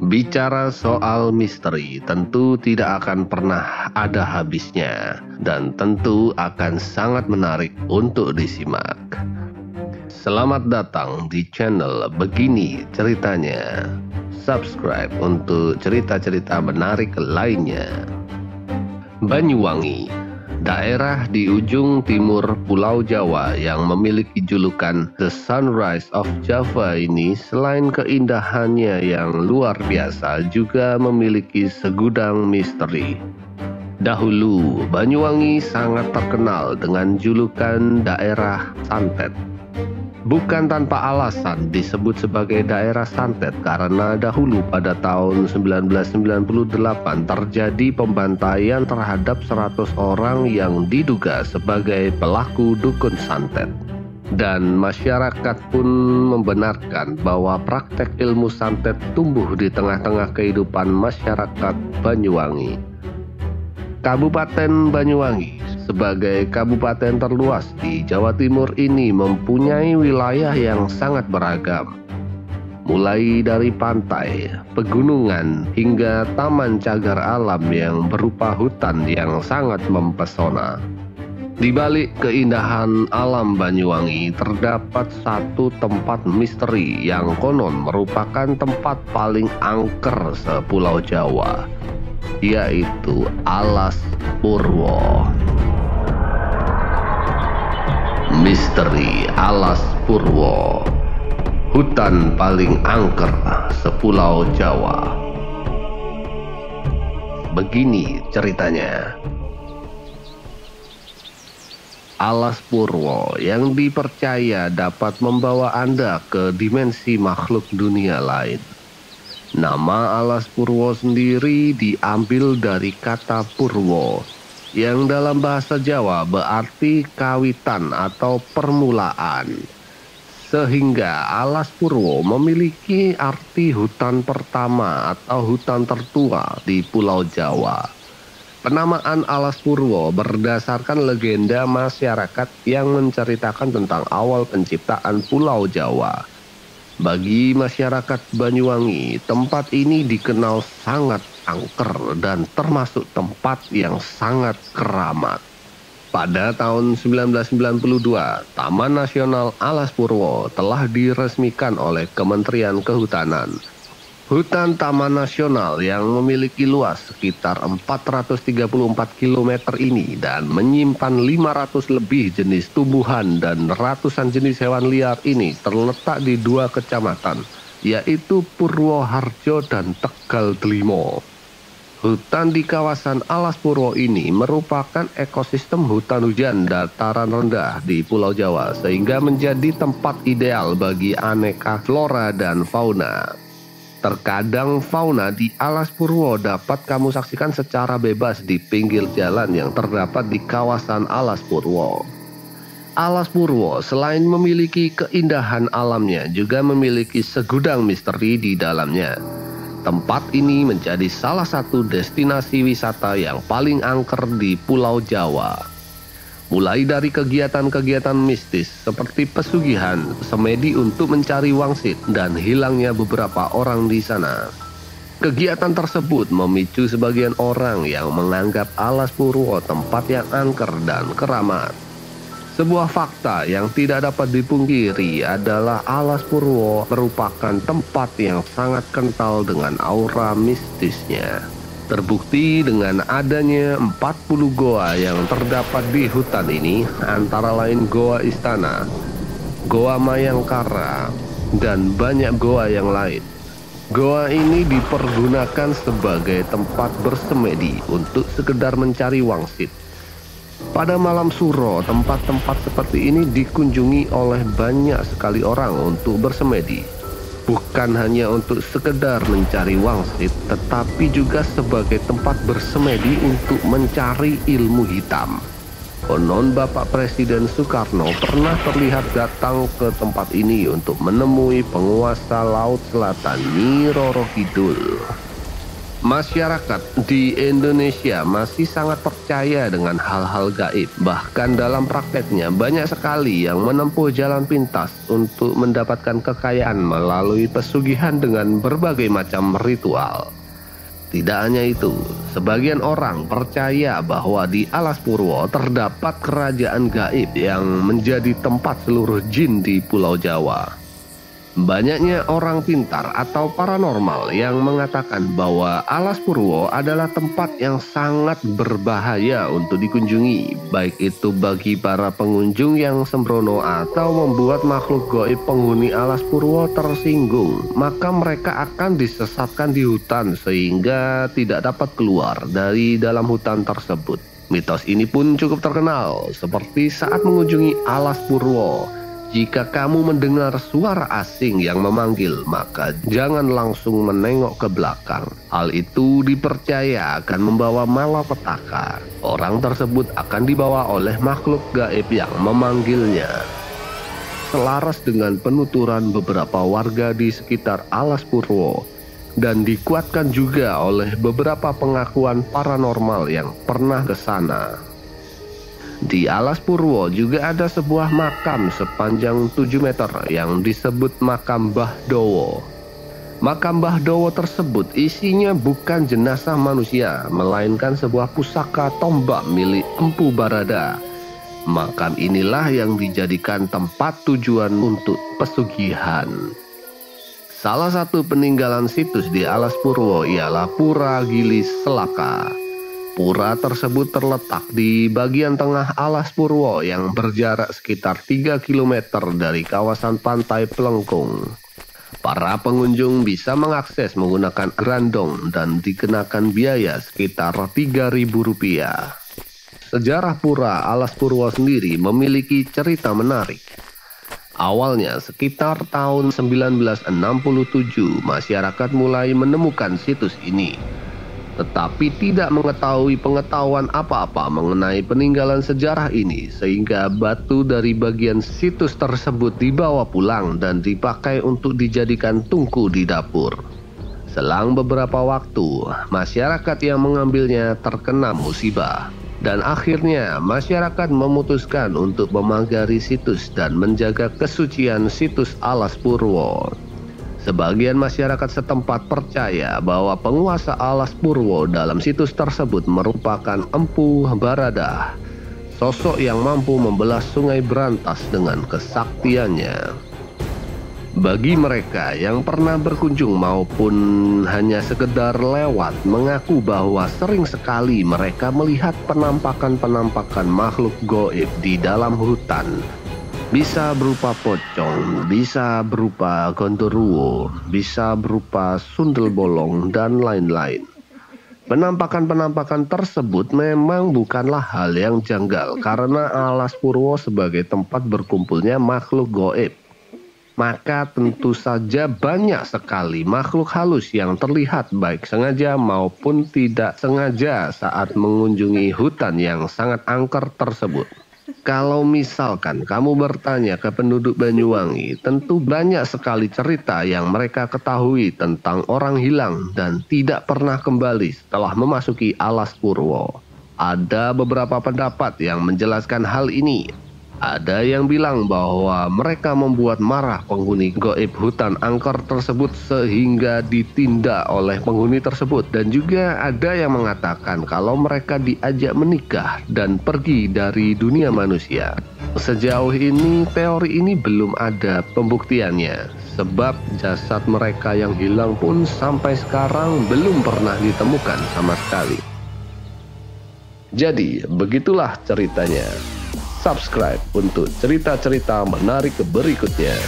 Bicara soal misteri tentu tidak akan pernah ada habisnya dan tentu akan sangat menarik untuk disimak. Selamat datang di channel Begini Ceritanya. Subscribe untuk cerita-cerita menarik lainnya. Banyuwangi, daerah di ujung timur Pulau Jawa yang memiliki julukan The Sunrise of Java ini, selain keindahannya yang luar biasa, juga memiliki segudang misteri. Dahulu, Banyuwangi sangat terkenal dengan julukan daerah santet. Bukan tanpa alasan disebut sebagai daerah santet karena dahulu pada tahun 1998 terjadi pembantaian terhadap 100 orang yang diduga sebagai pelaku dukun santet. Dan masyarakat pun membenarkan bahwa praktek ilmu santet tumbuh di tengah-tengah kehidupan masyarakat Banyuwangi. Kabupaten Banyuwangi sebagai kabupaten terluas di Jawa Timur ini mempunyai wilayah yang sangat beragam. Mulai dari pantai, pegunungan, hingga taman cagar alam yang berupa hutan yang sangat mempesona. Di balik keindahan alam Banyuwangi terdapat satu tempat misteri yang konon merupakan tempat paling angker sepulau Jawa, yaitu Alas Purwo. Misteri Alas Purwo, hutan paling angker sepulau Jawa. Begini ceritanya. Alas Purwo yang dipercaya dapat membawa Anda ke dimensi makhluk dunia lain. Nama Alas Purwo sendiri diambil dari kata Purwo, yang dalam bahasa Jawa berarti kawitan atau permulaan. Sehingga Alas Purwo memiliki arti hutan pertama atau hutan tertua di Pulau Jawa. Penamaan Alas Purwo berdasarkan legenda masyarakat yang menceritakan tentang awal penciptaan Pulau Jawa. Bagi masyarakat Banyuwangi, tempat ini dikenal sangat angker dan termasuk tempat yang sangat keramat. Pada tahun 1992, Taman Nasional Alas Purwo telah diresmikan oleh Kementerian Kehutanan. Hutan Taman Nasional yang memiliki luas sekitar 434 km ini dan menyimpan 500 lebih jenis tumbuhan dan ratusan jenis hewan liar ini terletak di dua kecamatan, yaitu Purwoharjo dan Tegal Delimo. Hutan di kawasan Alas Purwo ini merupakan ekosistem hutan hujan dataran rendah di Pulau Jawa, sehingga menjadi tempat ideal bagi aneka flora dan fauna. Terkadang fauna di Alas Purwo dapat kamu saksikan secara bebas di pinggir jalan yang terdapat di kawasan Alas Purwo. Alas Purwo selain memiliki keindahan alamnya juga memiliki segudang misteri di dalamnya. Tempat ini menjadi salah satu destinasi wisata yang paling angker di Pulau Jawa. Mulai dari kegiatan-kegiatan mistis seperti pesugihan, semedi untuk mencari wangsit, dan hilangnya beberapa orang di sana. Kegiatan tersebut memicu sebagian orang yang menganggap Alas Purwo tempat yang angker dan keramat. Sebuah fakta yang tidak dapat dipungkiri adalah Alas Purwo merupakan tempat yang sangat kental dengan aura mistisnya. Terbukti dengan adanya 40 goa yang terdapat di hutan ini, antara lain Goa Istana, Goa Mayangkara, dan banyak goa yang lain. Goa ini dipergunakan sebagai tempat bersemedi untuk sekedar mencari wangsit. Pada malam suro, tempat-tempat seperti ini dikunjungi oleh banyak sekali orang untuk bersemedi. Bukan hanya untuk sekedar mencari wangsit, tetapi juga sebagai tempat bersemedi untuk mencari ilmu hitam. Konon Bapak Presiden Soekarno pernah terlihat datang ke tempat ini untuk menemui penguasa Laut Selatan Nyi Roro Kidul. Masyarakat di Indonesia masih sangat percaya dengan hal-hal gaib. Bahkan dalam prakteknya banyak sekali yang menempuh jalan pintas untuk mendapatkan kekayaan melalui pesugihan dengan berbagai macam ritual. Tidak hanya itu, sebagian orang percaya bahwa di Alas Purwo terdapat kerajaan gaib yang menjadi tempat seluruh jin di Pulau Jawa. Banyaknya orang pintar atau paranormal yang mengatakan bahwa Alas Purwo adalah tempat yang sangat berbahaya untuk dikunjungi, baik itu bagi para pengunjung yang sembrono atau membuat makhluk gaib penghuni Alas Purwo tersinggung. Maka mereka akan disesatkan di hutan sehingga tidak dapat keluar dari dalam hutan tersebut. Mitos ini pun cukup terkenal, seperti saat mengunjungi Alas Purwo. Jika kamu mendengar suara asing yang memanggil, maka jangan langsung menengok ke belakang. Hal itu dipercaya akan membawa malapetaka. Orang tersebut akan dibawa oleh makhluk gaib yang memanggilnya. Selaras dengan penuturan beberapa warga di sekitar Alas Purwo, dan dikuatkan juga oleh beberapa pengakuan paranormal yang pernah ke sana. Di Alas Purwo juga ada sebuah makam sepanjang 7 meter yang disebut makam Mbah Dowo. Makam Mbah Dowo tersebut isinya bukan jenazah manusia, melainkan sebuah pusaka tombak milik Empu Barada. Makam inilah yang dijadikan tempat tujuan untuk pesugihan. Salah satu peninggalan situs di Alas Purwo ialah Pura Gili Selaka. Pura tersebut terletak di bagian tengah Alas Purwo yang berjarak sekitar 3 km dari kawasan pantai Plengkung. Para pengunjung bisa mengakses menggunakan grandong dan dikenakan biaya sekitar Rp3.000. Sejarah Pura Alas Purwo sendiri memiliki cerita menarik. Awalnya sekitar tahun 1967 masyarakat mulai menemukan situs ini, tetapi tidak mengetahui pengetahuan apa-apa mengenai peninggalan sejarah ini, sehingga batu dari bagian situs tersebut dibawa pulang dan dipakai untuk dijadikan tungku di dapur. Selang beberapa waktu, masyarakat yang mengambilnya terkena musibah, dan akhirnya masyarakat memutuskan untuk memagari situs dan menjaga kesucian situs Alas Purwo. Sebagian masyarakat setempat percaya bahwa penguasa Alas Purwo dalam situs tersebut merupakan Empu Barada, sosok yang mampu membelah sungai Brantas dengan kesaktiannya. Bagi mereka yang pernah berkunjung maupun hanya sekedar lewat, mengaku bahwa sering sekali mereka melihat penampakan-penampakan makhluk gaib di dalam hutan. Bisa berupa pocong, bisa berupa gondoruo, bisa berupa sundel bolong, dan lain-lain. Penampakan-penampakan tersebut memang bukanlah hal yang janggal karena Alas Purwo sebagai tempat berkumpulnya makhluk gaib. Maka tentu saja banyak sekali makhluk halus yang terlihat baik sengaja maupun tidak sengaja saat mengunjungi hutan yang sangat angker tersebut. Kalau misalkan kamu bertanya ke penduduk Banyuwangi, tentu banyak sekali cerita yang mereka ketahui tentang orang hilang dan tidak pernah kembali setelah memasuki Alas Purwo. Ada beberapa pendapat yang menjelaskan hal ini. Ada yang bilang bahwa mereka membuat marah penghuni gaib hutan angker tersebut sehingga ditindak oleh penghuni tersebut. Dan juga ada yang mengatakan kalau mereka diajak menikah dan pergi dari dunia manusia. Sejauh ini teori ini belum ada pembuktiannya, sebab jasad mereka yang hilang pun sampai sekarang belum pernah ditemukan sama sekali. Jadi begitulah ceritanya. Subscribe untuk cerita-cerita menarik berikutnya.